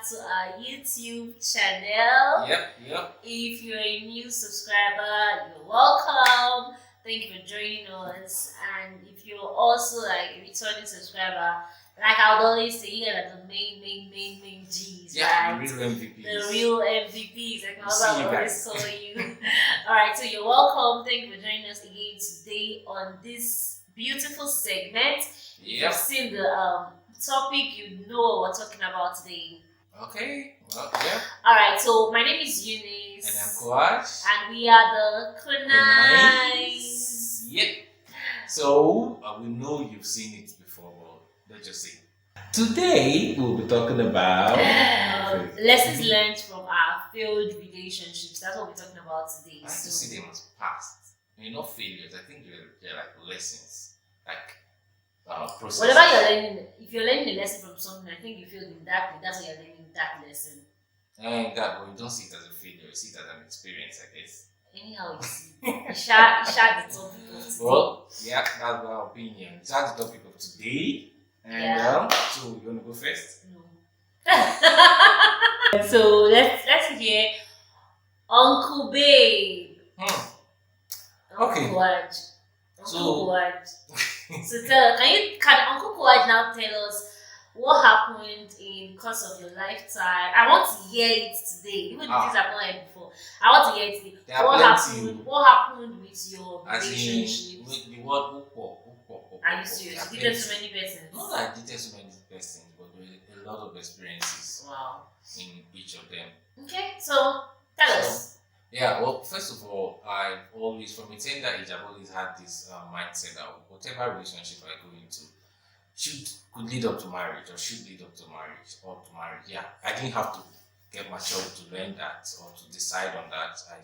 to our YouTube channel. Yep. If you're a new subscriber, you're welcome. Thank you for joining us. And if you're also like a returning subscriber, like I would always say, you guys are the main G's, Yeah, right? the real MVPs. The real MVPs, like my See mother you always guys. call you. Alright, so you're welcome. Thank you for joining us again today on this beautiful segment. You've Yep. seen the topic, you know what we're talking about today. Okay. Well, yeah. Alright, so my name is Eunice. And I'm Coach. And we are the CoNice. Yep. So we know you've seen it before, but let's just see. Today we'll be talking about lessons learned from our failed relationships. That's what we're talking about today. I like to see them as past. You're not failures. I think they're like lessons, like process. Whatever you're learning, if you're learning a lesson from something, I think you failed in that. That's why you're learning that lesson. And that, but you don't see it as a failure. You see it as an experience, I guess. Anyhow, you see, share the topic of today. Well, yeah, that's our opinion. That's the topic of today. And so you wanna go first? No. So let's hear Uncle Babe. Okay. Uncle Kowaj. So can Uncle Kowaj now tell us what happened in the course of your lifetime? I want to hear it today. Even if things I've not heard before. I want to hear it today. What happened with your relationships? With the word upo. Are you serious? You dated so many persons? Not that I dated so many persons, but there were a lot of experiences. Wow. In each of them. Okay, so tell us. Yeah, well, first of all, I've always, from a tender age, I've always had this mindset that whatever relationship I go into could lead up to marriage or should lead up to marriage or to marriage. Yeah, I didn't have to get mature to learn that or to decide on that. I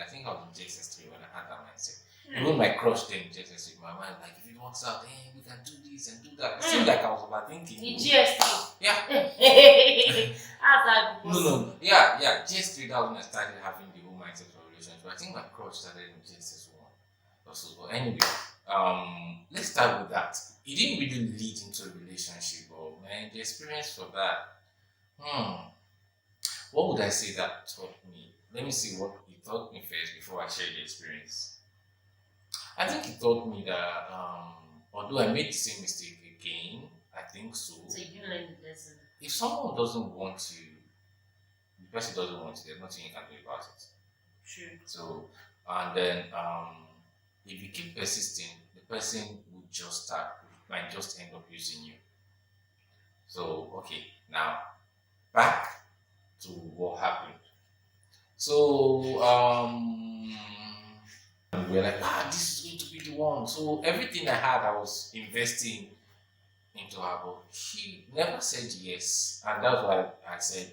think I was in JSS3 when I had that mindset. Even my crush then in JSS3, my mind, like, if it works out, hey, we can do this and do that. It seemed like I was overthinking. In GS3? Yeah. How's that? No. Yeah. JS3, that was when I started having the whole mindset for relationship. I think my crush started in JSS1 or so. But anyway, let's start with that. It didn't really lead into a relationship, but man, the experience for that. What would I say that taught me? Let me see what it taught me first before I share the experience. I think it taught me that although I made the same mistake again, I think so. So you didn't learn the lesson. If someone doesn't want you, the person doesn't want you, there's nothing you can do about it. True. So, and then if you keep persisting, the person might just end up using you. So, okay, now back to what happened. So, we're like, this is going to be the one. So everything I had, I was investing into her, but she never said yes, and that's why I said,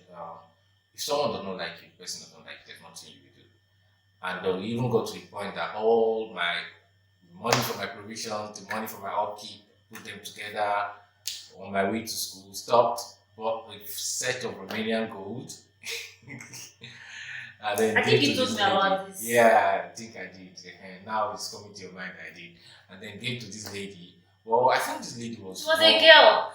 if someone does not like you, the person does not like you, there's nothing you will do. And we even got to the point that all my money for my provisions, the money for my upkeep, put them together on my way to school, stopped, bought a set of Romanian gold. And then I think you told me about this. Yeah, I think I did. And now it's coming to your mind, I did. And then gave to this lady. Well, I think this lady was. She was a girl.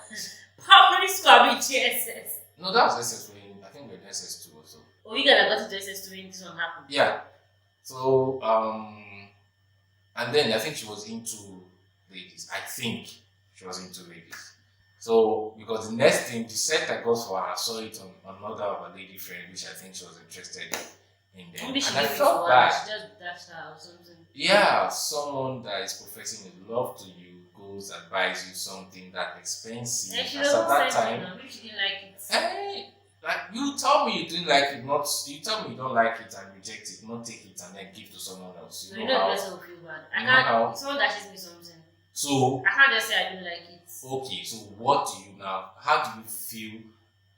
Primary school, I mean JSS. No, that was SS2. I think we were SS2 or so. Oh, you gotta go to JSS2 when this one happened. Yeah. So, and then I think she was into ladies. I think she was into ladies. So, because the next thing, the set I got for her, I saw it on another of a lady friend, which I think she was interested in them. Maybe she and I felt bad. She just dashed her or something. Yeah, someone that is professing a love to you goes and buys you something that expensive. Yeah, she at that time, maybe she didn't like it. Hey, like you tell me you didn't like it, not you tell me you don't like it and reject it, not take it and then give to someone else. You know the person will feel bad. I can't. Someone dashes me something. So I can't just say I don't like it. Okay, so what do you now? How do you feel?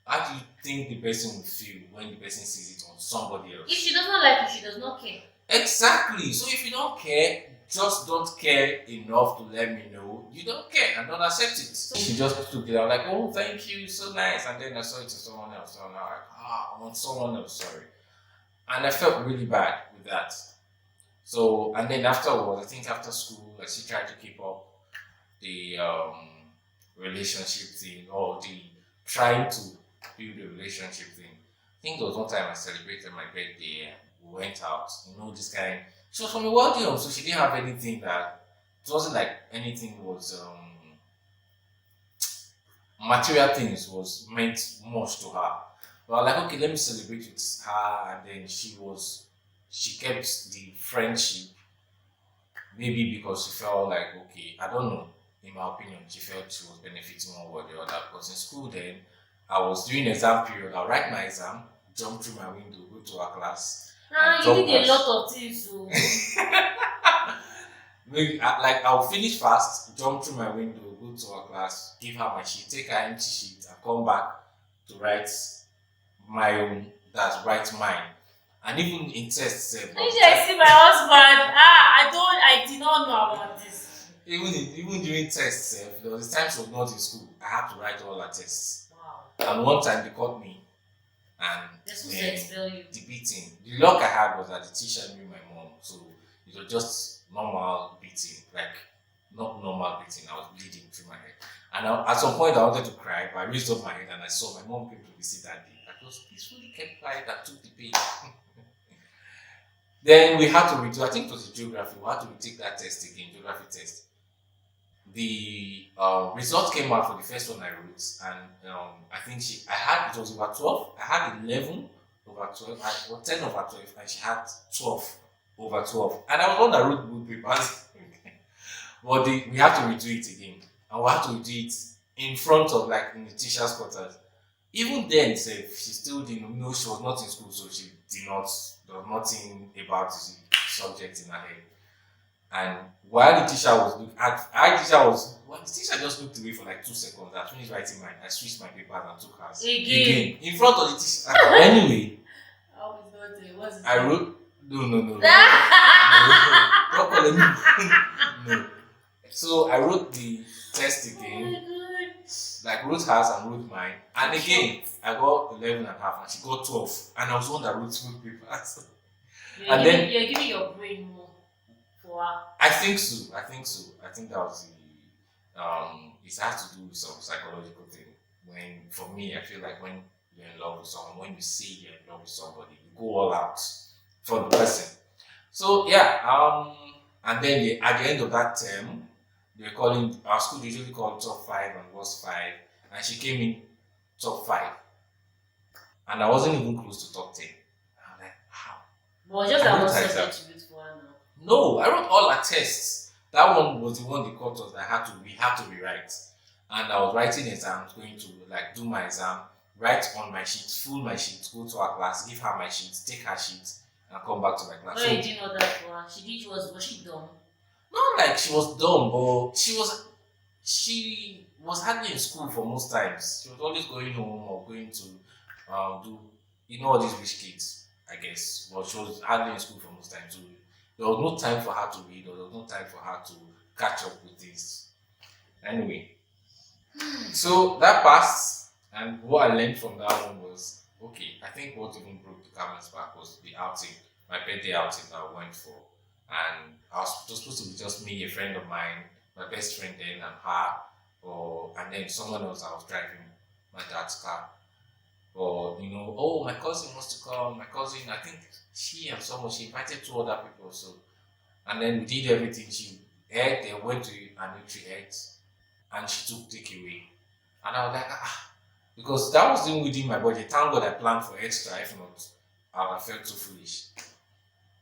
How do you think the person will feel when the person sees it on somebody else? If she does not like it, she does not care. Exactly. So if you don't care, just don't care enough to let me know you don't care and don't accept it. So she just took it out like, oh, thank you, so nice. And then I saw it to someone else. So I'm like, I want someone else, sorry. And I felt really bad with that. So, and then afterwards, I think after school, I still tried to keep up the relationship thing or the trying to build a relationship thing. I think there was one time I celebrated my birthday and we went out, this kind. She was from a wealthy home, so she didn't have anything that it wasn't like anything was material things was meant much to her. But I was like, okay, let me celebrate with her, and then she kept the friendship, maybe because she felt like, okay, I don't know, in my opinion, she felt she was benefiting one way or the other. Because in school then, I was doing exam period, I'll write my exam, jump through my window, go to her class. You did a lot of things. So. Maybe like I'll finish fast, jump through my window, go to her class, give her my sheet, take her empty sheet, and come back to write my own. That's write mine. And even in tests, I see my husband. I did not know about this. Even during tests, there was a time she was not in school. I had to write all her tests. Wow. And one time they caught me, and this was to expel you. The beating. The luck I had was that the teacher knew my mom, so it was just normal beating, like not normal beating. I was bleeding through my head, and at some point I wanted to cry, but I raised up my head and I saw my mom came to visit that day. I just peacefully kept quiet and took the pain. Then we had to redo. I think it was a geography. We had to retake that test again, geography test. The result came out for the first one I wrote, and I think it was over 12. I had 11 over 12, or 10 over 12, and she had 12 over 12. And I was one that wrote good papers. But we have to redo it again, and we have to redo it in front of, like, in the teacher's quarters. Even then, she still didn't know. She was not in school, so she did not. There was nothing about the subject in her head. And while the teacher was looking the teacher just looked away for like 2 seconds. I finished writing mine. I switched my papers and took hers again in front of the teacher. Anyway, I wrote no. No. So I wrote the test again. Like wrote hers and wrote mine. And again, I got 11 and a half and she got 12. And I was one that wrote good papers. You're giving your brain more for her. I think so. I think that was it has to do with some psychological thing. For me, I feel like when you're in love with someone, when you say you're in love with somebody, you go all out for the person. So yeah, and then at the end of that term, they're calling our school. They usually call top 5 and was 5, and she came in top 5, and I wasn't even close to top 10. I'm like, how? Well, just that was subject for her now. No, I wrote all her tests. That one was the one they caught us that we had to rewrite, and I was writing exams, going to like do my exam, write on my sheet, full my sheet, go to her class, give her my sheet, take her sheet, and come back to my class. No, you didn't know that for her. Was she dumb? Not like she was dumb, but she was hardly in school for most times. She was always going home or going to do all these rich kids, I guess. But she was hardly in school for most times. So there was no time for her to read, or there was no time for her to catch up with things. Anyway, so that passed, and what I learned from that one was, okay, I think what even broke the camel's back was the outing, my birthday outing that I went for. And I was supposed to be just me, a friend of mine, my best friend then, and her, and then someone else. I was driving my dad's car. Or my cousin wants to come. My cousin, I think she invited 2 other people. So, and then we did everything. She ate. They went to an eatery, ate, and she took takeaway. And I was like, because that wasn't within my budget. Thank God I planned for extra. If not, I would have felt too foolish.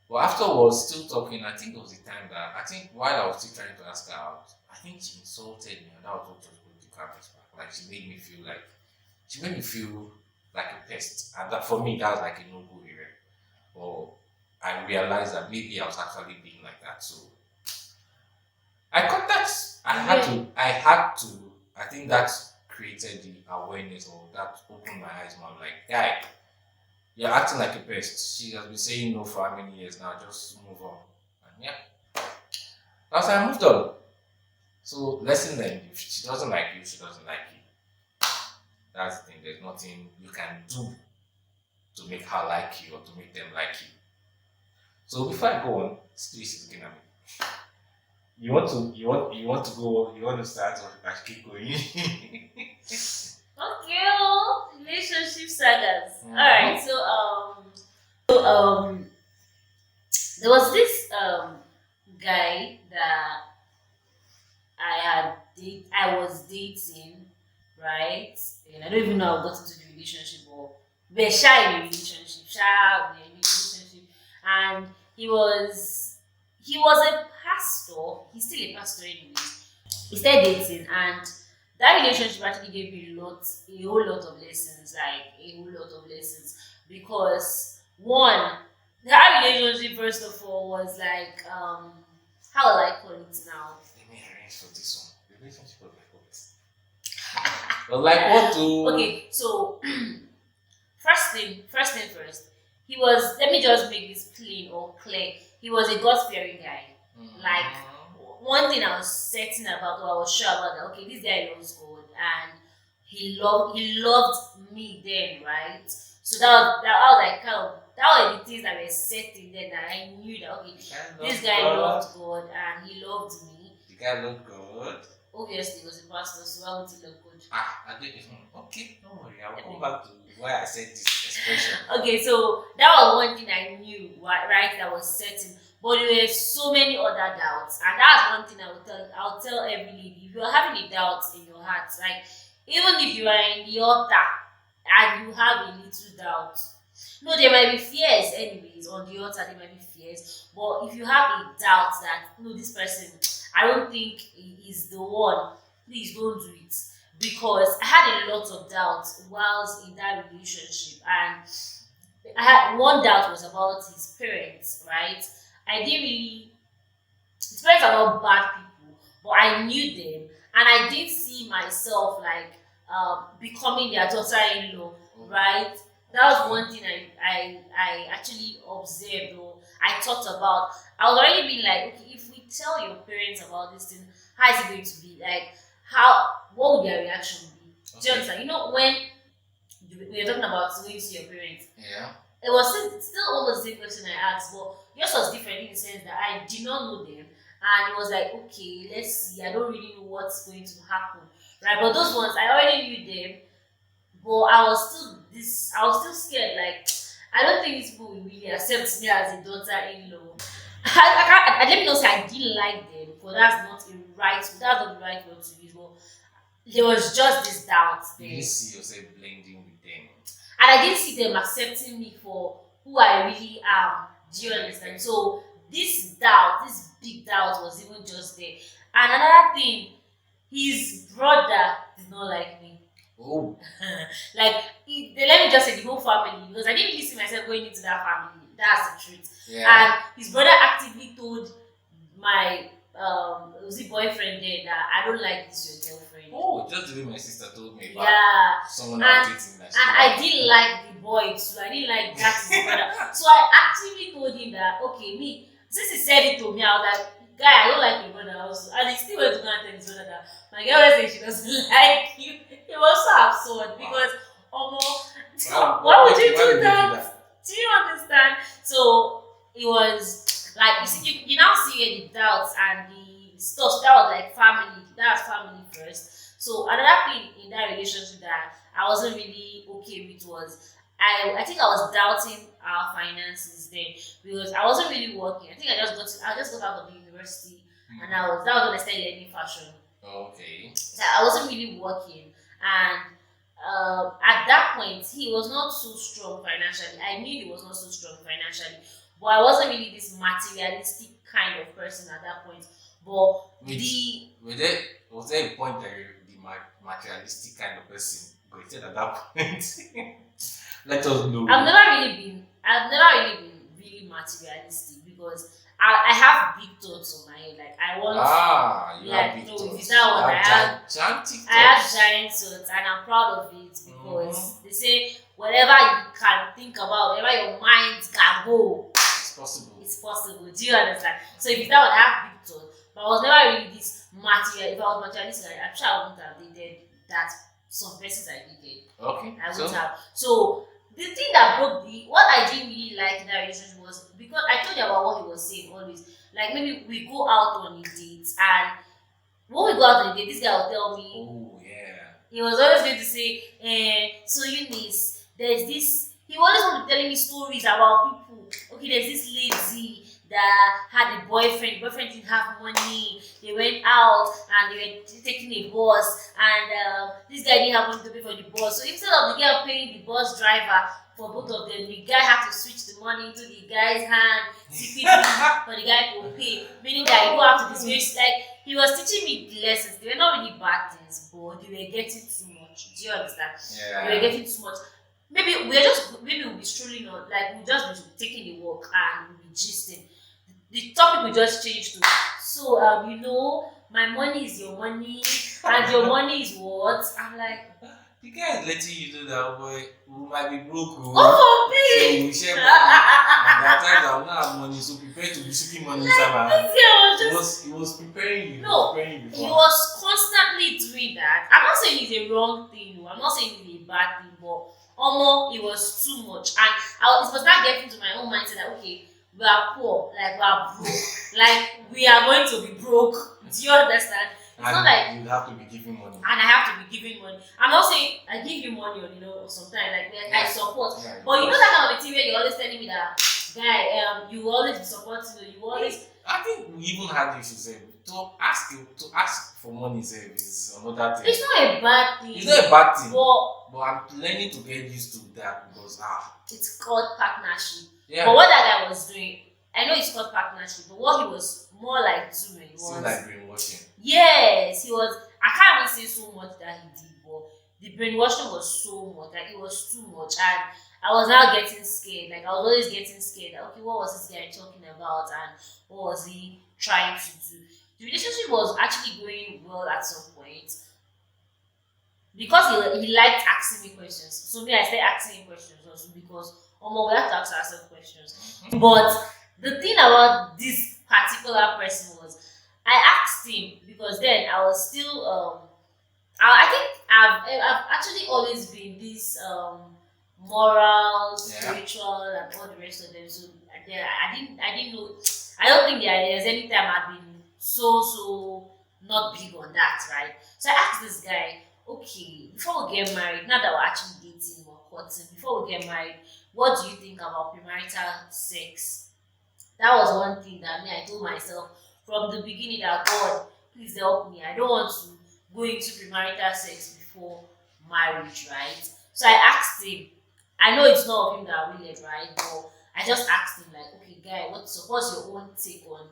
But afterwards, still talking, I think there was a time that, while I was still trying to ask her out, I think she insulted me, and that was what just broke the camel's back. Like, she made me feel like a pest. And that, for me, that was like a no-go area. Or I realized that maybe I was actually being like that. So I got that. I think that created the awareness, or that opened my eyes more. Like, guy, you're acting like a pest. She has been saying no for how many years now? Just move on. And yeah, that's how I moved on. So lesson learned: if she doesn't like you, she doesn't like you. That's the thing. There's nothing you can do to make her like you or to make them like you. So before I go on, Steve looking at me. You want to start, or I keep going? Okay, relationship right? And I don't even know how I got into the relationship, but we're shy in a relationship, shy in a relationship, and he was he was a pastor. He's still a pastor anyways. We started dating, and that relationship actually gave me a whole lot of lessons, like a whole lot of lessons. Because one, that relationship first of all was like how will I call it now? Let me arrange for this one. Relationship of what? But like what to? Okay, so first thing first, he was. Let me just make this plain or clear. He was a God fearing guy. Like one thing I was certain about, or I was sure about, that okay, this guy loves God, and he loved me then, right? So that was like kind of that were the things that were setting then, that I knew that okay, this guy loved God and he loved me. The guy looked good. Obviously, he was a pastor, so why would he look good? I didn't. Okay, don't worry. I'll come back to why I said this expression. Okay, so that was one thing I knew, right? That was certain. But there were so many other doubts, and that's one thing I'll tell every lady. If you're having a doubt in your heart, like even if you are in the altar and you have a little doubt, no, there might be fears anyways on the altar. There might be fears, but if you have a doubt that no, this person, I don't think he is the one, please don't do it. Because I had a lot of doubts whilst in that relationship, and I had one doubt was about his parents, right? I didn't really. His parents are not bad people, but I knew them, and I didn't see myself like becoming their daughter-in-law, right? That was one thing I actually observed, or I thought about. I was already being like, okay, if we tell your parents about this thing, how is it going to be? Like, how, what would their reaction be? Do you understand? You know, when we were talking about going to your parents, Yeah. it was still almost the same question I asked, but yours was different in the sense that I did not know them, and it was like, okay, let's see. I don't really know what's going to happen, right? But those ones, I already knew them, but I was still scared. Like, I don't think these people will really accept me as a daughter-in-law. Let me not say I didn't like them, because that's not the right word to use. But there was just this doubt You there. didn't see yourself blending with them. And I didn't see them accepting me for who I really am. Do you understand? So this doubt, this big doubt, was even just there. And another thing, his brother did not like me. Oh. Like, let me just say the whole family, because I didn't really see myself going into that family. That's the truth. Yeah. And his brother actively told my was it boyfriend there that I don't like this your girlfriend. Oh, just the way my sister told me about someone and, dating that. and I didn't like the boy too. I didn't like that his brother. So I actively told him that okay, me, since he said it to me, I was like, guy, I don't like your brother also. And he still went to go and tell his brother that my girl said she doesn't like you. It was so absurd because why would you do that? Do you understand? So it was like you see, you now see the doubts and the stuff that was like family. That's family first. So another thing in that relationship that I wasn't really okay with was I think I was doubting our finances then because I wasn't really working. I think I just got out of the university and that was when I started learning fashion. Okay. So I wasn't really working, and at that point he was not so strong financially. I knew he was not so strong financially, but I wasn't really this materialistic kind of person at that point. But was there a point that you're the materialistic kind of person? Because at that point, let us know. I've never really been really materialistic because I have big thoughts on my head. Like I want you have big thoughts. If it's that one, I have giant thoughts and I'm proud of it because they say whatever you can think about, whatever your mind can go, it's possible. It's possible. Do you understand? So if it's that one, I have big thoughts. But I was never really this material. If I was materialistic, I'm sure I wouldn't have dated that some persons I dated. Okay. I wouldn't have. So the thing that broke what I didn't really like in that relationship was because I told you about what he was saying always. Like maybe we go out on a date and when we go out on a date, this guy will tell me. Oh yeah. He was always going to say, so Eunice, there's this. He always wanted to telling me stories about people. Okay, there's this lady that had a boyfriend. The boyfriend didn't have money. They went out and they were taking a bus, and this guy didn't have money to pay for the bus. So instead of the girl paying the bus driver for both of them, the guy had to switch the money into the guy's hand secretly for the guy to pay. Meaning that you go have to disgrace. Like he was teaching me the lessons. They were not really bad things, but they were getting too much. Do you understand? Yeah. They were getting too much. Maybe we'll be strolling on, like we'll just be taking the walk and we'll be gisting. The topic will just change to, so my money is your money and your money is what? I'm like, the guy is letting you know that boy, we might be broke. oh So please. we share money. And there are times I will not have money, so prepare to be seeking money inside my hand. This year was He was preparing you. No, Preparing you he was constantly doing that. I'm not saying it's a wrong thing. I'm not saying it's a bad thing, but it was too much, and it was not getting to my own mindset that okay, we are poor, like we are broke, like we are going to be broke. Do you understand? It's and not like you have to be giving money. and I have to be giving money. I'm not saying I give you money or sometimes like I support. Yeah, But you know that kind of a thing where you're always telling me that guy, you will always be supporting, you always I think we even had issues say to ask for money is another thing. it's not a bad thing. It's not a bad thing. But But I'm learning to get used to that because it's called partnership. yeah. But what that guy was doing, I know it's called partnership, but what he was more like doing was Seems like brainwashing. yes, he was. I can't even say so much that he did, but the brainwashing was so much, like it was too much, and I was now getting scared. Like I was always getting scared. Like, okay, what was this guy talking about, and what was he trying to do? The relationship was actually going well at some point because he liked asking me questions. So me, I started asking him questions also because we have to ask ourselves questions. But the thing about this particular person was I asked him because then I was still I think I've actually always been this moral, spiritual, and all the rest of them. So I didn't know. I don't think there's any time I've been so not big on that, right? So I asked this guy, okay, before we get married, now that we're actually dating or courting, before we get married, what do you think about premarital sex? That was one thing that I told myself from the beginning that God, please help me. I don't want to go into premarital sex before marriage, right? So I asked him. I know it's not of him that I will it, right? But I just asked him like, okay, guy, what's your own take on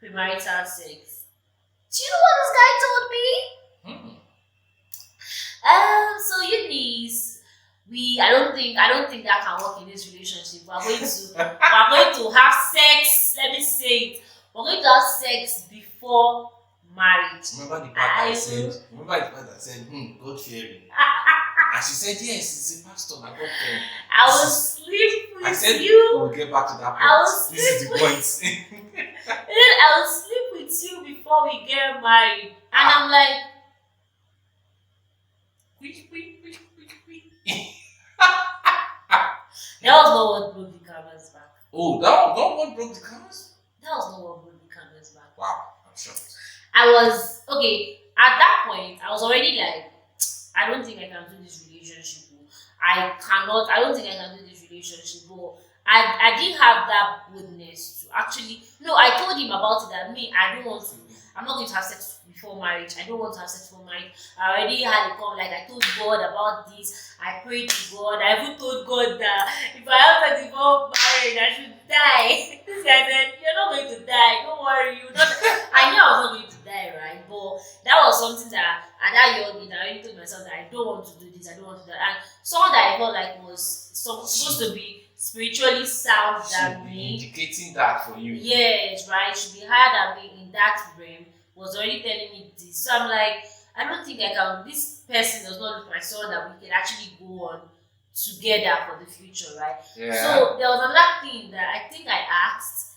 premarital sex? Do you know what this guy told me? So Eunice, I don't think that can work in this relationship. We're going to have sex. Let me say it. We're going to have sex before marriage. Remember the part that said, God fearing. And she said, yes, it's a pastor, my God fearing. I will sleep with I said, you. we'll get back to that point. I will sleep This is the point. I will sleep with you before we get married. And I'm like, that was not what broke the canvas back. Oh, that was not what broke the canvas? That was not what broke the canvas back. Wow, I'm shocked. I was, okay, at that point, I was already like, I don't think I can do this relationship. I don't think I can do this relationship. But I didn't have that boldness to actually, no, I told him about it that I'm not going to have sex before marriage. I don't want to have sex before marriage. I already had a call, like I told God about this. I prayed to God. I even told God that if I have sex before marriage, I should die. This guy said, you're not going to die. Don't worry. I knew I was not going to die, right? But that was something that at that young age, I already told myself that I don't want to do this. I don't want to do that. And someone that I felt like was supposed to be spiritually sound than me. Indicating that for you. Yes, right. Should be higher than me in that realm. Was already telling me this. So I'm like, I don't think I can. This person does not look like someone that we can actually go on together for the future, right? Yeah. So there was another thing that I think I asked.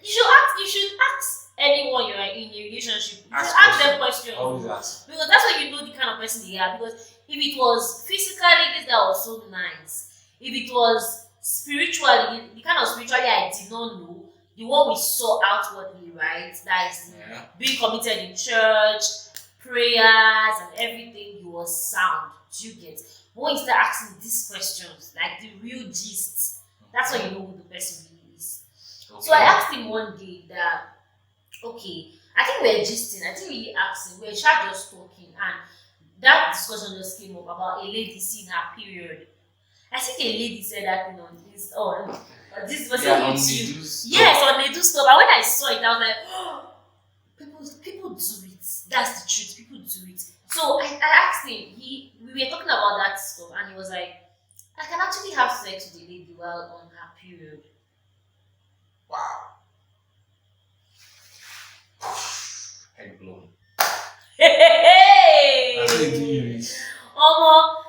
You should ask anyone you're in a relationship. You should ask them questions. Always ask. Because that's when you know the kind of person they are. Because if it was physically, this guy was so nice. If it was spiritually, the kind of spiritually I did not know, the one we saw outwardly, right? That is being committed in church, prayers, and everything, he was sound. Do you get? But when you start asking these questions, like the real gist, that's when you know who the person really is. So I Okay. asked him one day that, okay, I think we were gisting. I think we asked him, we were just talking, and that discussion just came up about a lady seeing her period. I think a lady said that thing on this, this was Yeah, on on the YouTube. do stuff. Yes, on they do stuff. And when I saw it, I was like, oh, people do it. That's the truth. People do it. So I asked him. We were talking about that stuff, and he was like, I can actually have sex with a lady while on her period. Wow. Head blown. That's what they do Hey! you.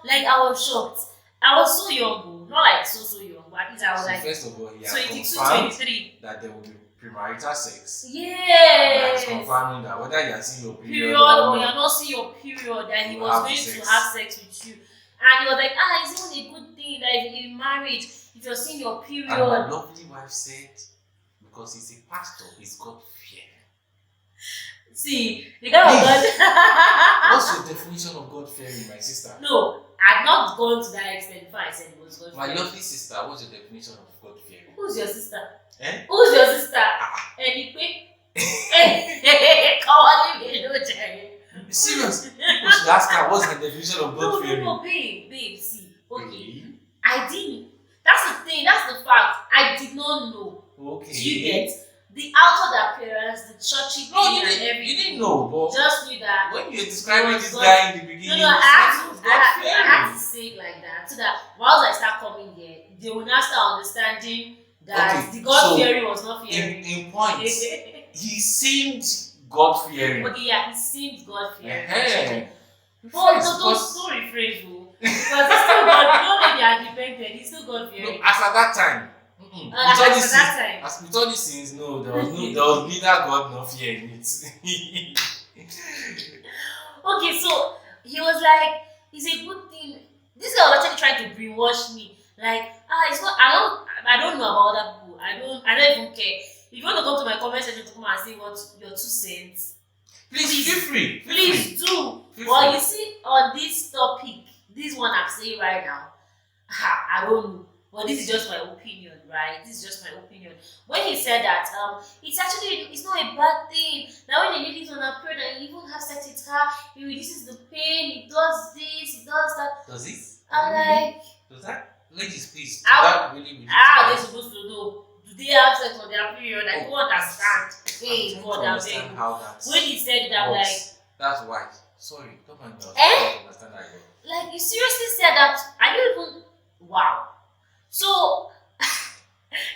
Like I was shocked. I was so young, though. Not like so young, but at least I was So like first of all, he has 22, confirmed 23. that there will be premarital sex. And Yes. he's confirming that whether you are seeing your period Period, or or you're not, not seeing your period, that he you was have going sex. to have sex with you. And he was like, it's even a good thing that if in marriage, if you're seeing your period. And my lovely wife said, because he's a pastor, he's got fear. See, the guy of God. What's your definition of God fearing, my sister? No, I've not gone to that extent before I said it was God My fearing. lovely sister, what's your definition of God fearing? Who's your sister? Eh? Who's your sister? Anyway. Come on, leave me alone, Jerry. Serious? People should ask her what's her definition of God fearing. No, babe, see. Okay. Okay. I didn't. That's the thing, that's the fact. I did not know. Okay. Do you get the outward appearance, the churchy No, thing, you and didn't. everything? You didn't know, but Just knew that. when you were describing this God- guy in the beginning, No, I you had said it was to, God I had fearing. to say it like that so that once I start coming here, they will now start understanding that Okay, the God so fearing was not fearing. In points, he seemed God fearing. Okay, yeah, he seemed God fearing. Hey. But don't rephrase, though. Because he's still God. You don't know they are dependent. He's still God No, fearing. as at that time. As at that time. As with all these things, no, there was neither God nor fear in it. Okay, so he was like, it's a good thing. This guy was actually trying to brainwash me. Like, it's not. I don't know about other people. I don't even care. If you want to come to my comment section to come and say what your 2 cents, Please feel free. please do. Feel But free. you see, on this topic, this one I'm saying right now, I don't know. But this is just my opinion, right? This is just my opinion. When he said that, it's not a bad thing. Now when a lady is on her period and you even have sex with her, it reduces the pain, it does this, it does that. Does this? I'm like, Does that? Ladies, please. I- That really they're supposed to know. Do they have sex on their period? I don't understand. Hey, I God, don't I'm understand saying. how that's. When he said it, I'm works. That's why. Sorry, don't mind me. Eh? I don't understand that. like you seriously said that? Are you even, wow. So,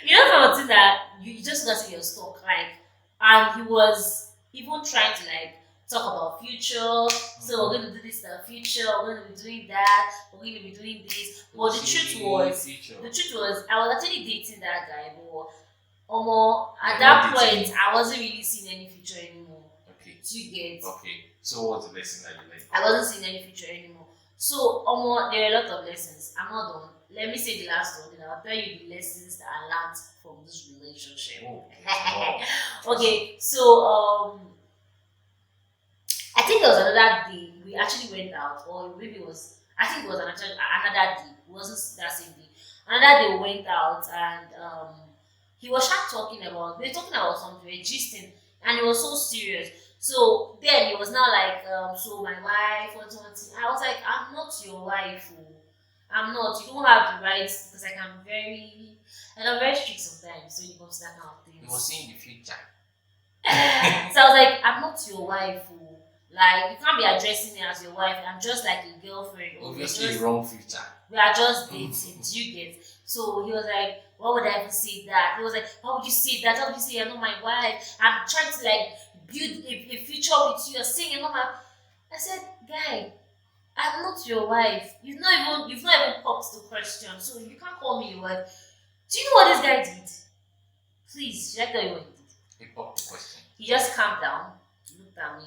you know something that you just got to your stock, like, and he was even trying to like talk about future. So we're going to do this in the future. We're going to be doing that. We're going to be doing this. But the truth was, I was actually dating that guy, but at that point, I wasn't really seeing any future anymore. Okay. Do you get? Okay. So what's the lesson that you learned? I wasn't seeing any future anymore. So, there are a lot of lessons. I'm not done. Let me say the last one, then I'll tell you the lessons that I learned from this relationship. Okay, so I think there was another day we actually went out, or maybe it was, I think it was another day. It wasn't that same day. Another day we went out, and he was talking about, we were talking about something, we were gisting, and it was so serious. So then he was now like, so my wife, what. I was like, I'm not your wife. I'm not. You don't have the rights, because I'm very strict sometimes when it comes to that kind of thing. You were seeing the future. So I was like, I'm not your wife. Like, you can't be addressing me as your wife. I'm just like a girlfriend. Obviously, a wrong future. We are just dating. Do you get? So he was like, why would I even say that? He was like, why would you say that? How would you say you're not my wife? I'm trying to like build a future with you. You're saying you're not my. I said, guy, I'm not your wife. You've not even popped the question, so you can't call me your wife. Do you know what this guy did? Please, should I tell you what he did? He popped the question. He just calmed down, looked at me,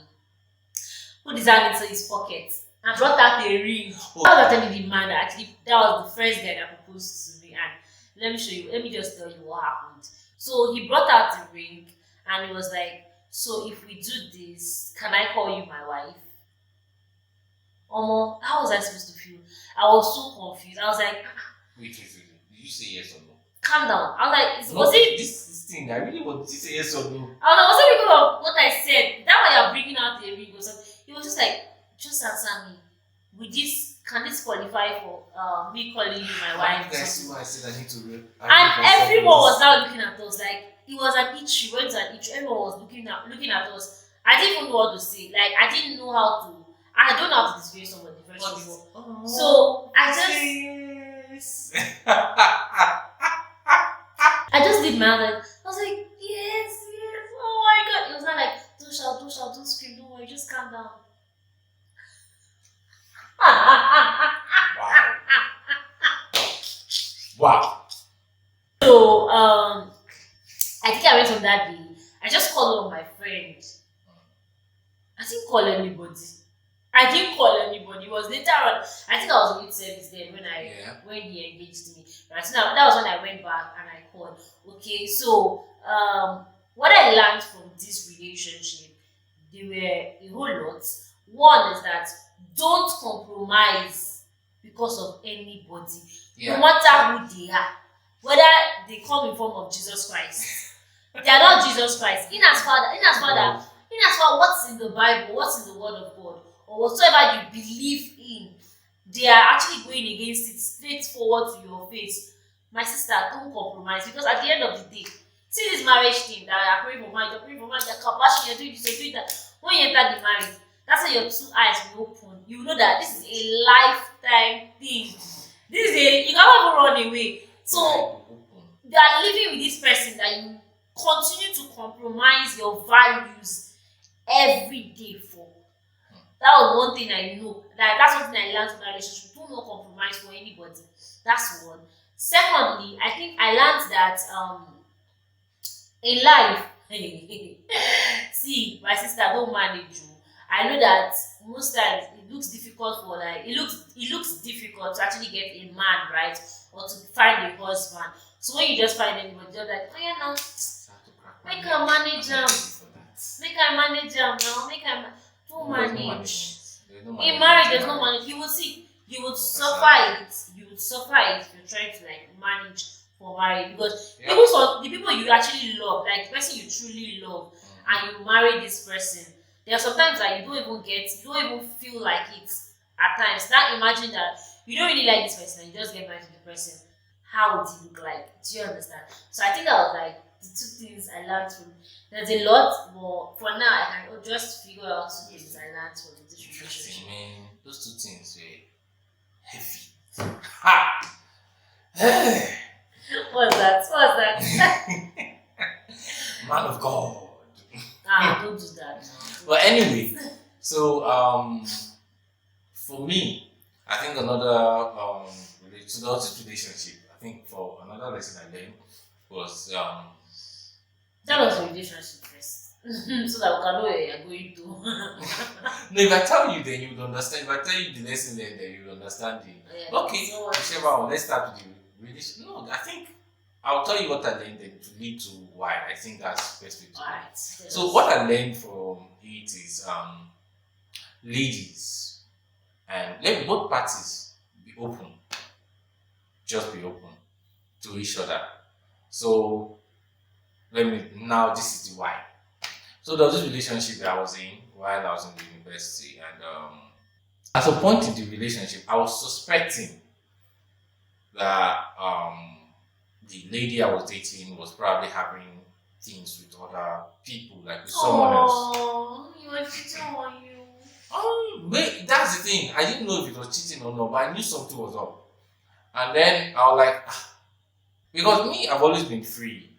put his hand into his pocket, and brought out a ring. Oh. I was actually the man that was the first guy that proposed to me. And let me show you. Let me just tell you what happened. So he brought out the ring, and he was like, "So if we do this, can I call you my wife?" How was I supposed to feel? I was so confused. I was like, Wait. Did you say yes or no? calm down. I was like, No, was it? This thing. I really want to say yes or no. I was also because of what I said. That why you're bringing out the ring or something. He was just like, just answer me. With this, can this qualify for me calling you my wife? I see why I said I need to read. And everyone was now looking at us like it was an issue. When it was an issue, everyone was looking at us. I didn't even know what to say. Like I didn't know how to. I don't know how to disgrace somebody first of all. So I just I just did my hand. I was like, yes, yes. Oh my god! It was not like don't shout, don't scream, don't worry, just calm down. Wow. So I think I went on that day. I just called on my friend. I didn't call anybody. It was later on. I think I was with service then when he engaged me. Right. So that was when I went back and I called. Okay, so what I learned from this relationship, there were a whole lot. One is that don't compromise because of anybody, no matter who they are, whether they come in form of Jesus Christ. They are not Jesus Christ. In as far what's in the Bible, what's in the Word of God, or whatsoever you believe in, they are actually going against it straight forward to your face. My sister, don't compromise, because at the end of the day, see this marriage thing that I are praying for marriage, you're compassion, you're doing this, you're doing that. When you enter the marriage, that's when your two eyes will open. You know that this is a lifetime thing. You can't even run away. So you are living with this person that you continue to compromise your values every day for. That was one thing I know. That's one thing I learned from that relationship. Do not compromise for anybody. That's one. Secondly, I think I learned that in life, see, my sister, don't manage you. I know that most times it looks difficult for it looks difficult to actually get a man, right, or to find a husband. So when you just find anybody, you're like, oh yeah, now make her manage them, don't manage. In marriage, there's no manage. You would suffer it. You would suffer it if you're trying to manage for marriage, because even for the people you actually love, like the person you truly love, and you marry this person, there are sometimes that you don't even feel like it at times. Now imagine that you don't really like this person and you just get married to the person. How would it look like? Do you understand? So I think that was the two things I learned from. There's a lot, but for now I can just figure out two things I learned from this relationship. Man, those two things were heavy. Ha! What's that? Man of God. Don't do that. But anyway, so for me, I think another relationship. I think for another lesson I learned was tell us your relationship first, so that we can know where you're going to. No, if I tell you, then you will understand. If I tell you the lesson, then you will understand it. Yeah, okay, whichever one. Let's start with the relationship. No, I think I'll tell you what I learned then to lead to why. I think that's the best way to do it. So what I learned from it is ladies, and let both parties be open. Just be open to each other. So this is the why. So there was this relationship that I was in while I was in the university, and at a point in the relationship, I was suspecting that the lady I was dating was probably having things with other people, like with someone else. Oh, you were cheating on you. Wait, that's the thing. I didn't know if it was cheating or not, but I knew something was up. And then I was like, because me, I've always been free.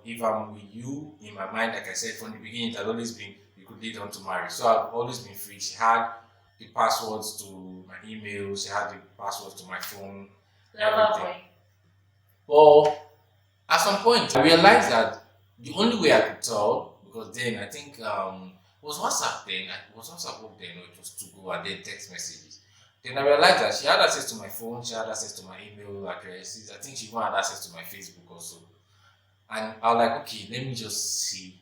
If I'm with you, in my mind, like I said from the beginning, it had always been you could lead on to marry. So I've always been free. She had the passwords to my email. She had the passwords to my phone. Everything. Well, at some point, I realized that the only way I could tell, because then I think was WhatsApp then. Was WhatsApp work then, or it was to go and then text messages. Then I realized that she had access to my phone, she had access to my email addresses. I think she even had access to my Facebook also. And I was like, okay, let me just see.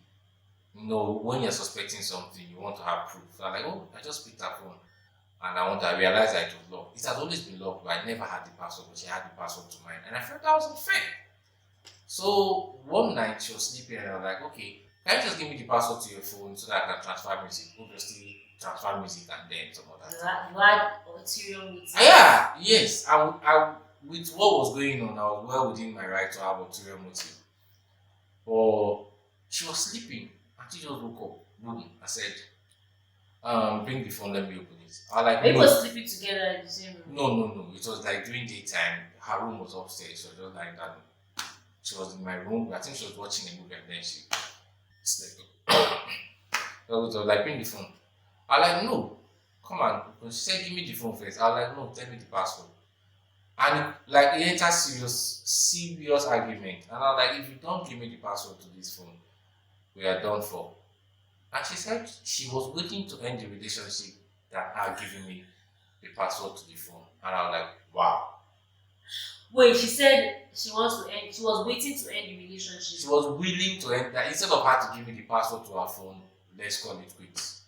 When you're suspecting something, you want to have proof. So I'm like, I just picked her phone. And I realized that it was locked. It had always been locked, but I never had the password, but she had the password to mine. And I felt that was unfair. So one night she was sleeping and I was like, okay, can you just give me the password to your phone so that I can transfer music? Obviously, transfer music and then some other thing. You had ulterior motives. Yeah, yes. With what was going on, I was well within my right to have ulterior motive. But she was sleeping and she just woke up. Boom. I said, bring the phone, let me open it. I was like, Are you no, both sleeping together in the same room? no. It was like during daytime. Her room was upstairs. She was just like that. She was in my room. I think she was watching a movie and then she slept. So it was like, bring the phone. I was like, no, come on. She said, give me the phone first. I was like, no, tell me the password. And like it entered serious argument. And I was like, if you don't give me the password to this phone, we are done for. And she said she was waiting to end the relationship that her giving me the password to the phone. And I was like, wow. Wait, she said she wants to end. She was waiting to end the relationship. She was willing to end that instead of her to give me the password to her phone, let's call it quits.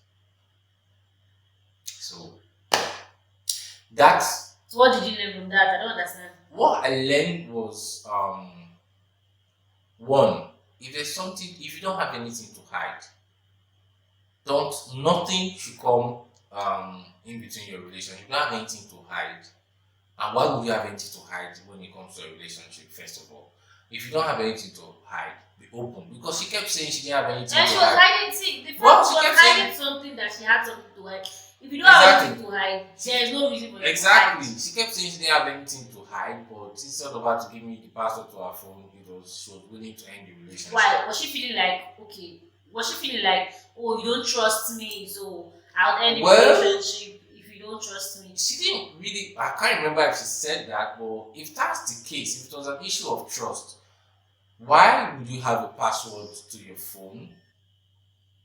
So that's So what did you learn from that? I don't understand. what I learned was one, if you don't have anything to hide, don't nothing should come in between your relationship. You don't have anything to hide. And why would you have anything to hide when it comes to a relationship, first of all? If you don't have anything to hide, be open. Because she kept saying she didn't have anything And to she was hide. hiding. See, the What? fact She she was kept hiding saying something that she had something to hide. If you don't have anything to hide, there is no reason for you to exactly. hide. She kept saying she didn't have anything to hide, but instead of her to give me the password to her phone, she was willing to end the relationship. Why? Was she feeling like, okay, was she feeling like, oh, you don't trust me, so I'll end the relationship if you don't trust me? She didn't really, I can't remember if she said that, but if that's the case, if it was an issue of trust, why would you have a password to your phone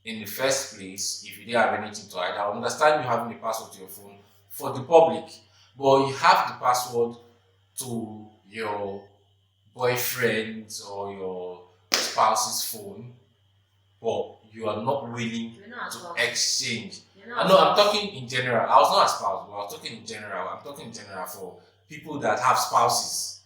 in the first place if you didn't have anything to hide? I understand you having a password to your phone for the public, but you have the password to your boyfriend's or your spouse's phone, but you are not willing to exchange. No, I'm talking in general. I was not a spouse, but I was talking in general. I'm talking in general for people that have spouses.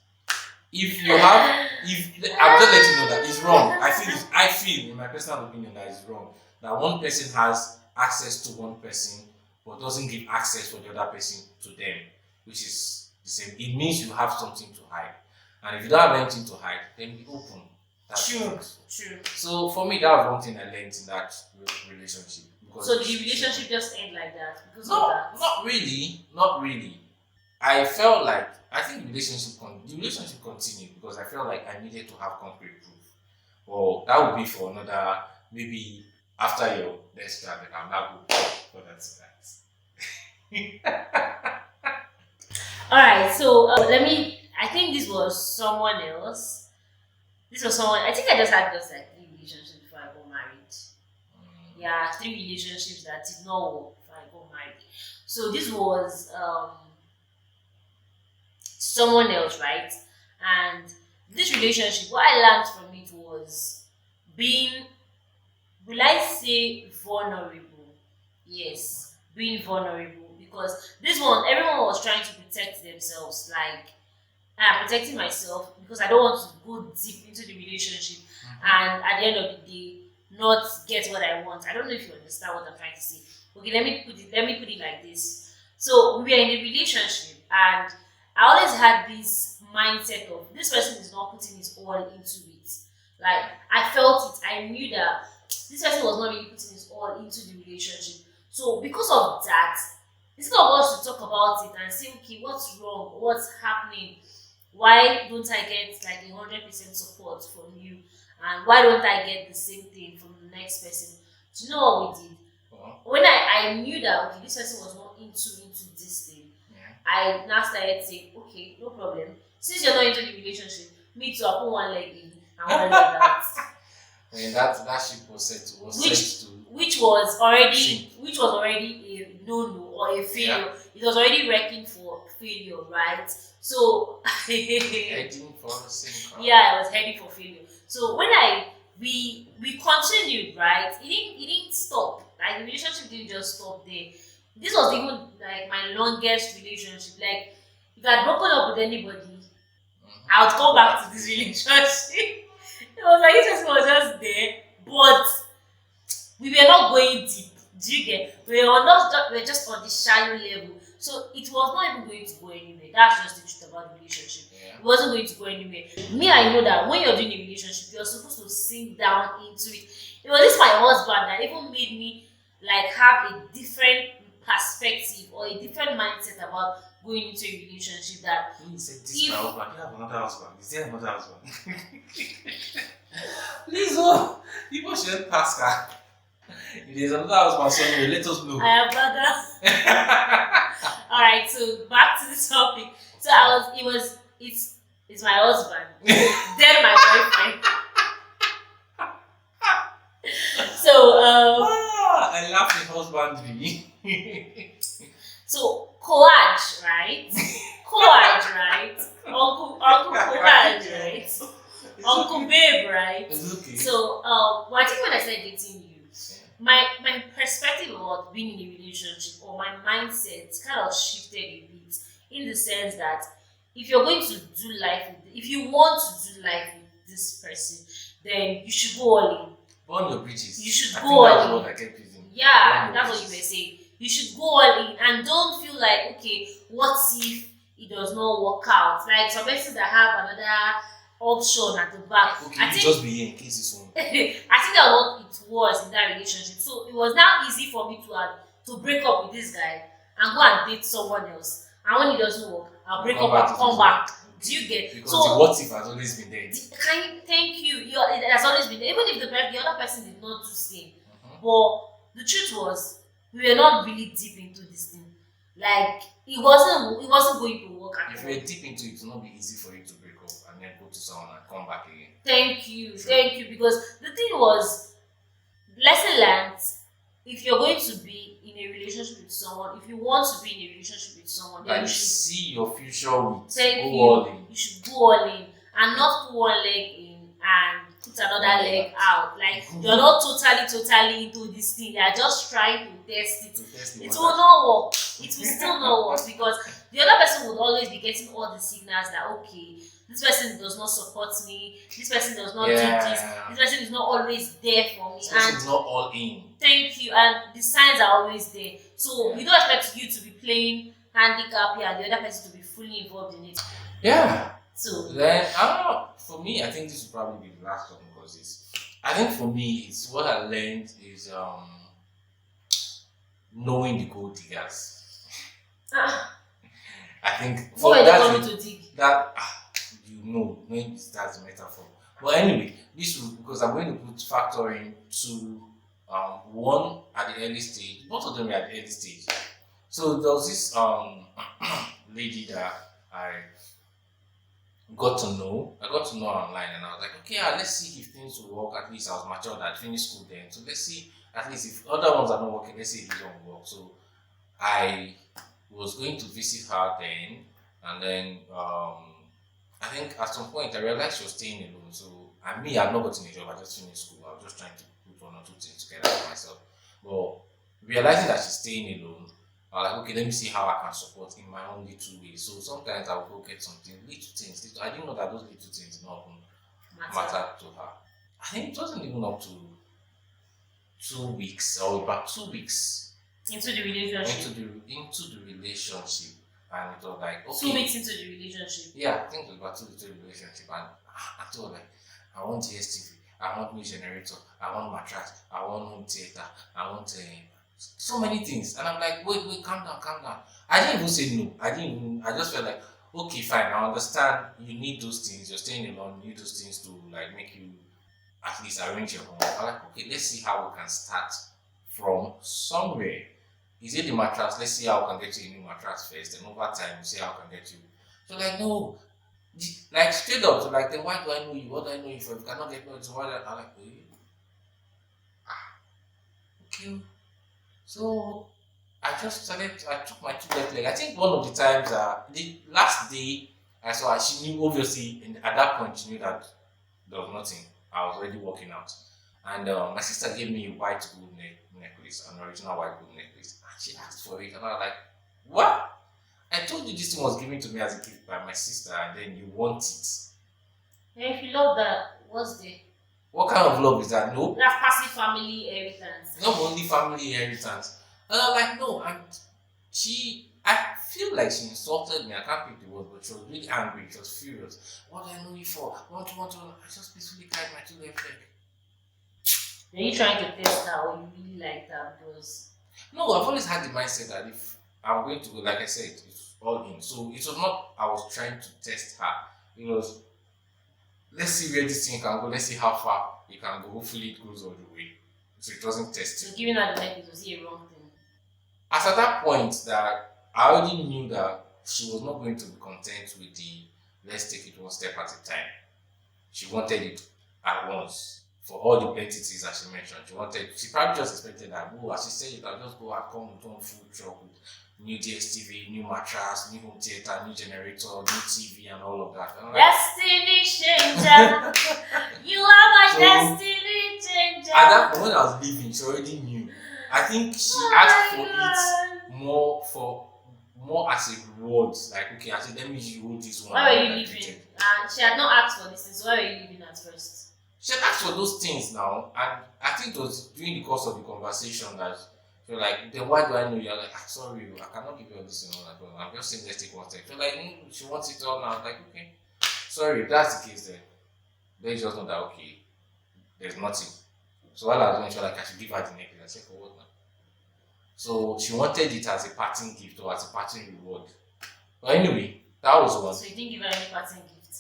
If you have, if I'm just letting you know that it's wrong. I feel, in my personal opinion, that it's wrong. That one person has access to one person, but doesn't give access for the other person to them, which is the same. It means you have something to hide, and if you don't have anything to hide, then be open. That's True. So for me, that was one thing I learned in that relationship. So the relationship just end like that because no, of that? Not really. I felt like I think the relationship continued because I felt like I needed to have concrete proof. Well, that would be for another maybe after your next child. I'm not good for that. All right. So let me. I think this was someone else. This was someone. I think I just had just like 3 relationships before I got married. Yeah, 3 relationships that did not work before I got married. So this was someone else, right? And this relationship, what I learned from it was being, will I say, vulnerable? Yes, being vulnerable because this one, everyone was trying to protect themselves. Like I'm protecting myself because I don't want to go deep into the relationship and at the end of the day not get what I want. I don't know if you understand what I'm trying to say. Okay, let me put it like this. So we were in a relationship and I always had this mindset of this person is not putting his all into it. Like I felt it. I knew that this person was not really putting his all into the relationship. So because of that, instead of us to talk about it and say, okay, what's wrong? What's happening? Why don't I get like 100% support from you? And why don't I get the same thing from the next person? Do you know what we did? When I knew that okay, this person was not into this thing, I now started saying, okay, no problem. Since you're not into the relationship, me too, I'll put one leg in and one leg out. And that ship was set to which was already a no or a failure. Yeah. It was already wrecking for failure, right? So heading for the same. Yeah, I was heading for failure. So when we continued, right? It didn't stop. Like the relationship didn't just stop there. This was even like my longest relationship. Like if I had broken up with anybody, I would come back to this relationship. It was like this person was just there, but we were not going deep. Do you get? We were just on the shallow level. So it was not even going to go anywhere. That's just the truth about the relationship. Yeah. It wasn't going to go anywhere. Me, I know that when you're doing a relationship, you're supposed to sink down into it. It was this my husband that even made me like have a different perspective or a different mindset about going into a relationship. That When you said this if my husband, you have another husband. Is there another husband? Please, oh, people shouldn't pass her. If there's another husband somewhere, let us know. I have brother. All right, so back to the topic. So it's my husband, then my boyfriend. So I laugh at husbandry. so courage, right? Courage, right? Uncle courage, right? Uncle babe, right? It's okay. So well, I think when I started dating you, my perspective about being in a relationship or my mindset kind of shifted a bit in the sense that if you're going to do life if you want to do life with this person, then you should go all in. Burn your bridges. You should I go think that's all in. what I kept using. Yeah, Burn your that's what you bridges. were saying. You should go all in and don't feel like, okay, what if it does not work out? Like some persons that have another option at the back. Okay, I you think just be here in case it's one. I think that's what it was in that relationship. So it was now easy for me to break up with this guy and go and date someone else. And when it doesn't work, I'll break Come up back and to come this back. one. Do you get? Because So the what if has always been there. thank you. It has always been there. Even if the other person did not do same. Mhm. But the truth was we were not really deep into this thing. Like it wasn't going to work at If all. you're deep into it, it will not be easy for you to break up and then go to someone and come back again. Thank you, True. thank you. Because the thing was, lesson learned. If you're going to be in a relationship with someone, if you want to be in a relationship with someone, then Like you you should see your future with thank go you. all in. You should go all in and not put one leg in and put another leg out. Like you're not totally into this thing. You're just trying to test it. To test the It waters. will not work. It will still not work because the other person would always be getting all the signals that okay, this person does not support me, this person does not do this person is not always there for me, This and person is not all in. thank you, and the signs are always there. So you don't expect you to be playing handicap here and the other person to be fully involved in it. Yeah. So Then I don't know. For me, I think this will probably be the last one because I think for me, it's what I learned is knowing the gold diggers. I think what for were they that coming to dig? that maybe that's the metaphor. But anyway, this will because I'm going to put factor in to one at the early stage. Both of them were at the early stage. So there was this lady that I got to know. I got to know her online, and I was like, okay, let's see if things will work. At least I was matured. I finished school then, so let's see. At least if other ones are not working, let's see if this one will work. So I was going to visit her then, and then I think at some point I realized she was staying alone. So and me, I've not gotten a job. I just finished school. I was just trying to put one or two things together for myself. But realizing that she's staying alone, I was like, okay, let me see how I can support in my own little way. So sometimes I will go get something, little things. I didn't know that those little things did not even matter to her. I think it wasn't even up to 2 weeks or about 2 weeks Into the relationship. into the relationship, and it was like 2 weeks into the relationship. yeah, I think it was about 2 weeks into the relationship, and I told her like, I want GSTV, I want new generator, I want mattress, I want home theater, I want so many things, and I'm like, wait, calm down. I didn't even say no. I just felt like, okay, fine, I understand you need those things. You're staying alone, you need those things to like make you at least arrange your home. I'm like, okay, let's see how we can start from somewhere. Is it the mattress? Let's see how we can get you a new mattress first, and over time, we see how we can get you. So like, no, like straight up. So like, then why do I know you? What do I know you for? If you cannot get me, so why? I'm like, okay. So I took my two left leg. I think one of the times, the last day I saw her, she knew obviously, and at that point, she knew that there was nothing. I was already working out. And my sister gave me a white gold necklace, an original white gold necklace. And she asked for it, and I was like, what? I told you this thing was given to me as a gift by my sister, and then you want it. And if you love that, what's the What kind of love is that? No, that's passive family inheritance? not only family inheritance. And I'm like, no, and I feel like she insulted me. I can't pick the word, but she was really angry. She was furious. What do I know you for? Want to. I just peacefully cried my two left leg. Are you trying to test her or you really like that? Because No, I've always had the mindset that if I'm going to go, like I said, it's all in. So it was not, I was trying to test her. It was, let's see where this thing can go. Let's see how far it can go. Hopefully it goes all the way. So it wasn't testing. so giving her the necklace was a wrong thing. As at that point that I already knew that she was not going to be content with the let's take it one step at a time. She wanted it at once for all the entities that she mentioned. She probably just expected that, oh, as she said it, I'll just go and come with one food truck with new DSTV, new mattress, new home theater, new generator, new TV, and all of that. And I'm like, Destiny changer. You are my So, destiny changer. at that point when I was leaving, she already knew. I think she Oh asked my for God. it more as a reward. Like, okay, I said, let me hold this one. Why were you and I leaving? did it. And she had not asked for this thing, so why were you leaving at first? She had asked for those things now, and I think it was during the course of the conversation that she was like, then why do I know you? I was like, sorry, I cannot give you all this thing. I'm just saying let's take one step. She was like, she wants it all now. I was like, okay, sorry, if that's the case then let's just know that okay, there's nothing. So while I was doing, she was like, I should give her the necklace. I said, for what now? So she wanted it as a parting gift or as a parting reward. But anyway, that was one. So you didn't give her any parting gift?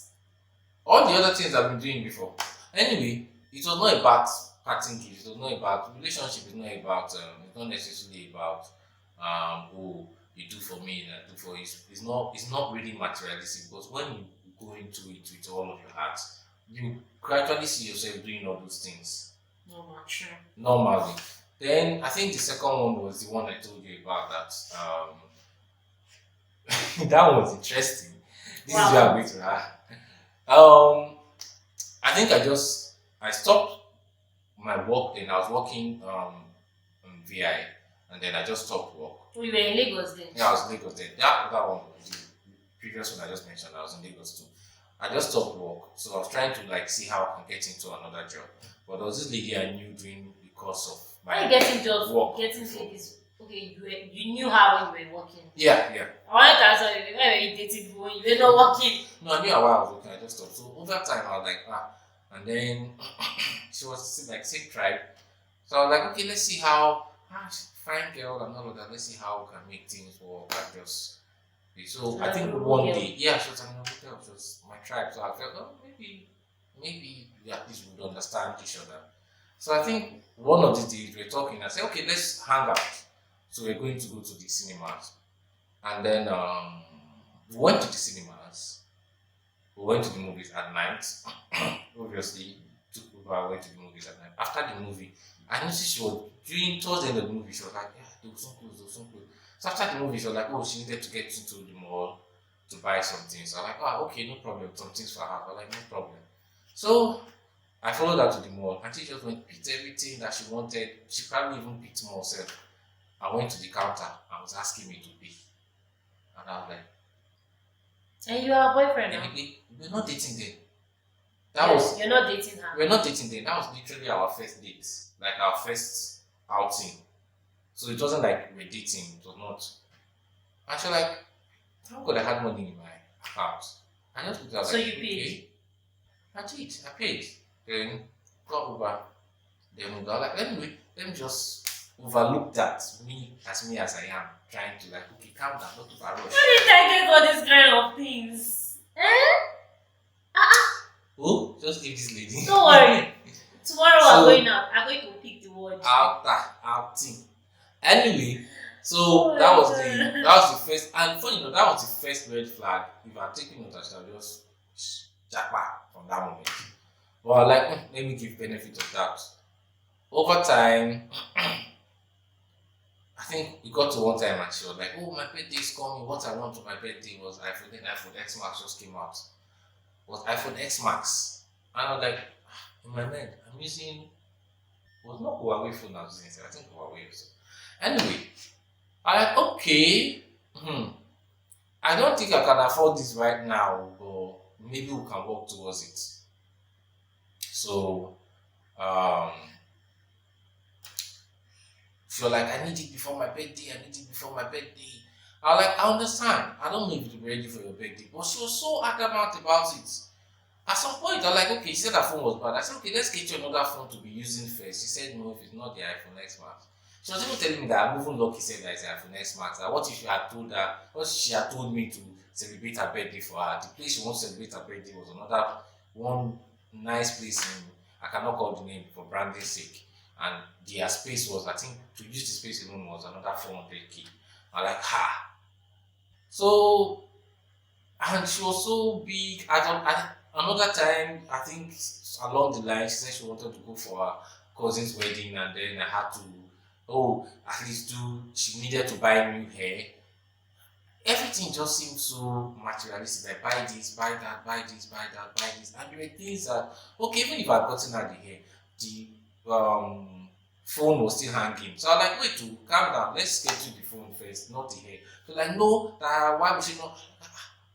All the other things I've been doing before. Anyway, it was not about parting gifts. It was not about relationship. It's not about. It's not necessarily about. Oh, you do for me and I do for you. It's not really materialistic. But when you go into it with all of your heart, you gradually see yourself doing all those things. No, not sure. Normally. Then I think the second one was the one I told you about that. That was interesting. This is where I'm going to I think I stopped my work then. I was working on VI and then I just stopped work. We were in Lagos then. Yeah, I was in Lagos then. That one, the previous one I just mentioned, I was in Lagos too. I just stopped work. So I was trying to like see how I can get into another job. But there was this lady I knew during the course of Why you getting jobs? work. Getting ladies. Okay, you knew her when you were working. Yeah. I wanted to ask you, why were you dating when you were not working? No, I knew while I was working, I just stopped. So over time I was like, and then she was like same tribe. So I was like, okay, let's see how she's a fine girl and all of that. Let's see how we can make things work. So I think one day, yeah, she was an hotel, she was my tribe. So I felt, oh, maybe we at least would understand each other. So I think one of these days we were talking. I said, okay, let's hang out. So we're going to go to the cinemas, and then we went to the cinemas. We went to the movies at night. Obviously, took Uber, went to the movies at night. After the movie, I noticed she was towards the end of the movie. She was like, yeah, there was some clothes. So after the movie, she was like, oh, she needed to get into the mall to buy some things. I was like, oh, okay, no problem. Some things for her. I was like, no problem. So I followed her to the mall, and she just went picked everything that she wanted. She probably even picked more herself. I went to the counter and was asking me to pay. And I was like, and you are a boyfriend now? We're not dating then. You're not dating her. We're not dating then. That was literally our first date. Like our first outing. So it wasn't like we were dating. It was not. And she was like, thank God I had money in my account. I just looked at her So like, you paid? I did. I paid. Then got over. Then we got like, anyway, let me just overlook that me as I am trying to like, okay, calm down, not overrush. How did I get all these kind of things? Oh, just leave this lady. Don't worry. Tomorrow So- I'm going out. I'm going to pick the word. Outing. Anyway, so Oh that my was God. the first, and funny enough, that was the first red flag. If I'm taking note, I shall just jackpot from that moment. But like, let me give benefit of doubt. Over time, I think we got to one time and she was like, oh, my birthday is coming. What I want for my birthday was iPhone. Then iPhone X Max just came out. Was iPhone X Max. And I was like, in my mind, I'm using, was not Huawei phone I was using, I think Huawei also. Anyway, I like, okay. I don't think I can afford this right now, but maybe we can work towards it. So um if you're like, I need it before my birthday, I need it before my birthday. I understand. I don't know if you're ready for your birthday, but she was so adamant about it. At some point, I'm like, okay, she said her phone was bad. I said, okay, let's get you another phone to be using first. She said, no, if it's not the iPhone X Max. She was even telling me that I'm even lucky said that it's the iPhone X Max. That what if you had told her, what if she had told me to celebrate her birthday for her? The place she wants to celebrate her birthday was another one nice place in, I cannot call the name for branding sake. And their space was, I think, to use the space alone was another 400K. I'm like, ha. So, and she was so big. Another time, I think along the line, she said she wanted to go for her cousin's wedding, and then I had to, oh, at least do. She needed to buy new hair. Everything just seemed so materialistic. Like buy this, buy that, buy this, buy that, buy this, and there were things that okay, even if I had gotten her the hair, the phone was still hanging. So I was like, wait, to calm down. Let's get to the phone first, not the hair. So like, no, why would she not?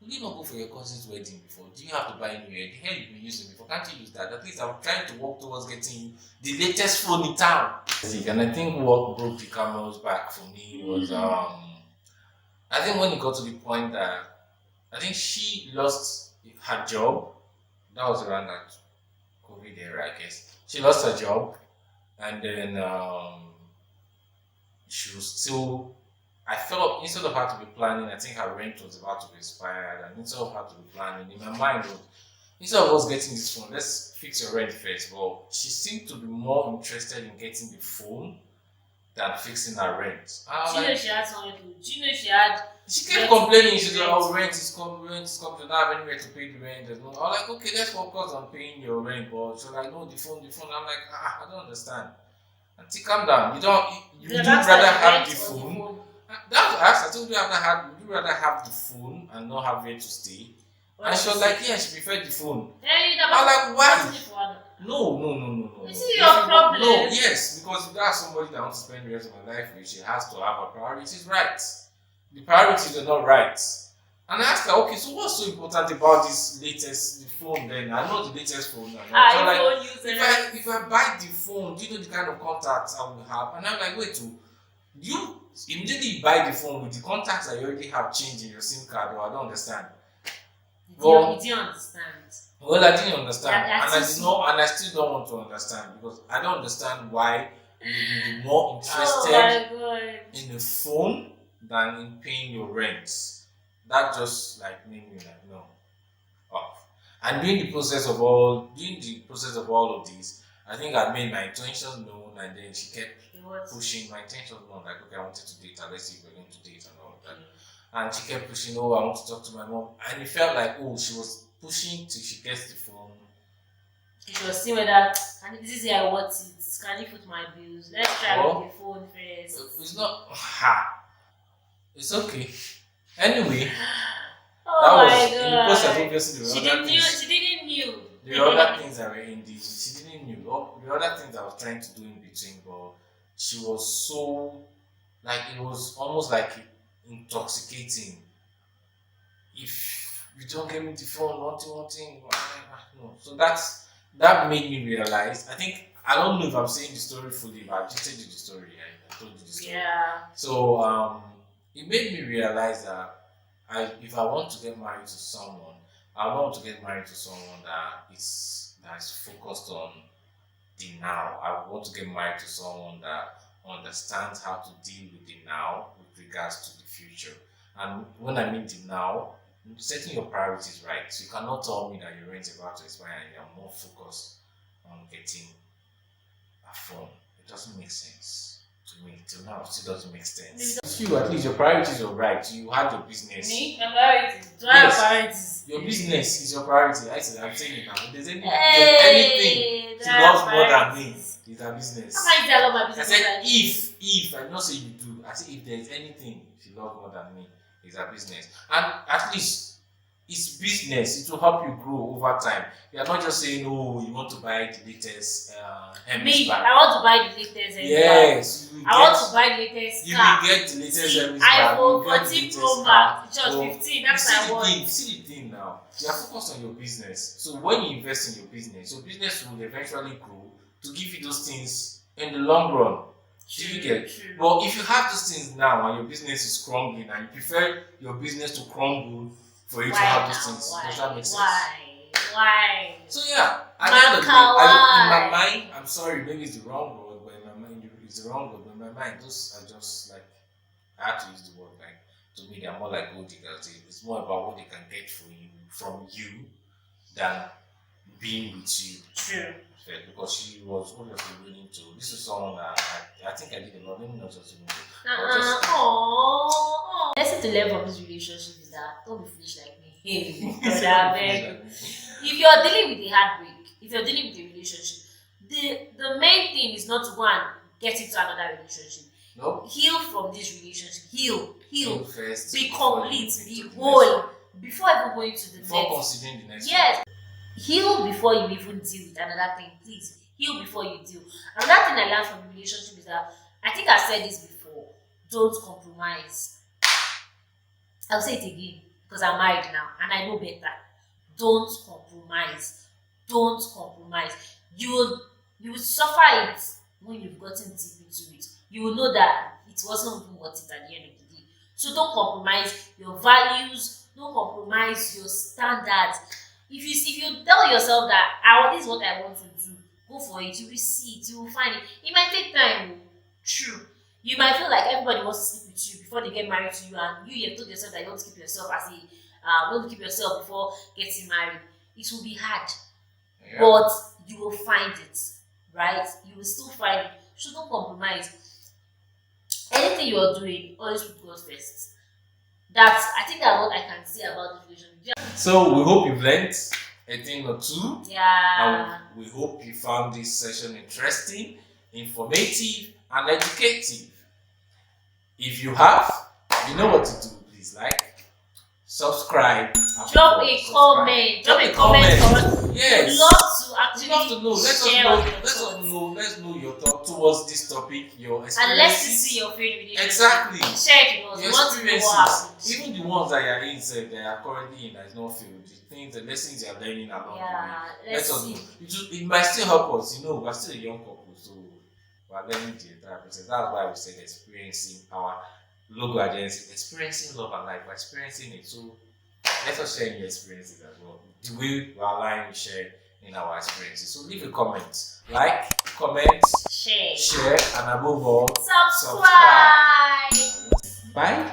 Did you not go for your cousin's wedding before? Do you have to buy new hair? The hair you've been using before, can't you use that? At least I'm trying to work towards getting the latest phone in town. And I think what broke the camel's back for me was I think when it got to the point that I think she lost her job. That was around that COVID era, I guess. She lost her job, and then she was still. I felt instead of her to be planning, I think her rent was about to be expired, and instead of her to be planning, in my mind was instead of us getting this phone, let's fix your rent first. But she seemed to be more interested in getting the phone than fixing her rent. Do you know she had something to do? Do you know she had? She kept complaining. She said, "Oh, rent is coming, rent is coming. I don't have anywhere to pay the rent." There's no. I was like, "Okay, let's focus on paying your rent." But she's like, "No, the phone, the phone." I'm like, I don't understand. Auntie, calm down. You would rather have the phone. That's what I asked. I told you would you rather have the phone and not have where to stay? And she was like, yeah, she preferred the phone. I was like, why? No. This is your problem. No, yes, because if there's somebody that wants to spend the rest of my life with, she has to have her priorities right. The priorities are not right. And I asked her, okay, so what's so important about this latest the phone then? I know the latest phone. So like, if I buy the phone, do you know the kind of contacts I will have? And I'm like, wait, you immediately buy the phone with the contacts that you already have changed in your SIM card, or I don't understand. You didn't understand. Well, I didn't understand, and I still don't want to understand because I don't understand why you would be more interested in the phone than in paying your rent. That just like made me like no off. And during the process of all of this, I think I made my intentions known, and then she kept pushing my intentions known. Like, okay, I wanted to date her. Let's see if we're going to date and all of that. And she kept pushing. Oh, I want to talk to my mom, and it felt like she was pushing till she gets the phone. She was seeing whether this is how I want it. Can you put my bills? Let's try with the phone first. It's not. It's okay. Anyway, oh that was my God. in the process. Obviously, She didn't knew. There were other things that were in this. She didn't knew. There were other things I was trying to do in between, but she was so like it was almost like intoxicating. If you don't get me the phone, one thing, no. So that made me realize. I think I don't know if I'm saying the story fully, but I just told you the story. I told you the story. Yeah. So it made me realize that if I want to get married to someone, I want to get married to someone that is focused on the now. I want to get married to someone that understands how to deal with the now with regards to the future. And when I mean the now, setting your priorities right. So you cannot tell me that your rent is about to expire and you're more focused on getting a phone. It doesn't make sense to me. Till now, it still doesn't make sense. You, at least your priorities are right. You had your business. Me? My priorities. Do I have priorities? Your business is your priority. I'm saying it now. If there's anything she loves more than me, it's her business. How can you tell my business? I said if, I did not say you do. I said if there's anything she loves more than me, it's her business. And at least it's business. It will help you grow over time. You are not just saying, "Oh, you want to buy the latest Me, bag." I want to buy the latest bag. Yes, you will I want to buy the latest you car. will get the latest See, bag. You will iPhone get the 14 latest Pro car. Max, just But 15. you That's see what I the want. thing. See the thing now. You are focused on your business. So when you invest in your business will eventually grow to give you those things in the long run. Do you get? True. But if you have those things now and your business is crumbling and you prefer your business to crumble for you to have those things, does that make sense? Why? So yeah, at the end of the day, in my mind, I'm sorry, maybe it's the wrong word, but in my mind, it's the wrong word. But in my mind, those are just like, I have to use the word like, to me, they're more like gold diggers. It's more about what they can get from you than being with you. True. Because she was obviously willing to. This is someone that I think I did a lot. Let me not just willing to. Lesson to learn from this relationship is that don't be foolish like me. If you're dealing with a heartbreak, if you're dealing with a relationship, the main thing is not to go and get into another relationship. No. Heal from this relationship. Heal first. Be complete. Be whole. Before even going to the next. Before considering the next. Yes. Heal before you even deal with another thing. Please heal before you deal. Another thing I learned from the relationship is that I think I've said this before. Don't compromise. I'll say it again because I'm married now and I know better. Don't compromise. Don't compromise. You will suffer it when you've gotten deep into it. You will know that it wasn't even worth it at the end of the day. So don't compromise your values. Don't compromise your standards. If you tell yourself that this is what I want to do, go for it. You will see it. You will find it. It might take time. True. You might feel like everybody wants to sleep with you before they get married to you, and you have told yourself that you want to keep yourself want to keep yourself before getting married. It will be hard, but you will find it, right? You will still find it. So don't compromise. Anything you are doing, always put God first. I think that's what I can say about the relationship. So we hope you've learned a thing or two. Yeah. And we hope you found this session interesting, informative, and educative. If you have, you know what to do. Please subscribe, drop a comment. Drop a comment for us. Yes. We'd love to actually know. Let's know your thought towards this topic, your experiences. And let's see your favorite relationship. Exactly. Share it with us. Your We want to know what happened. Even the ones that you are in, that are currently in, that is not filled. The lessons you are learning along the way. Let us know. It might still help us. We're still a young couple, so we're learning the entire process. That's why we said experiencing our logo agency, experiencing love and life. We're experiencing it. So let us share your experiences as well. The way we align, we share in our experiences. So leave a comment, comment, share, and above all, subscribe. Bye.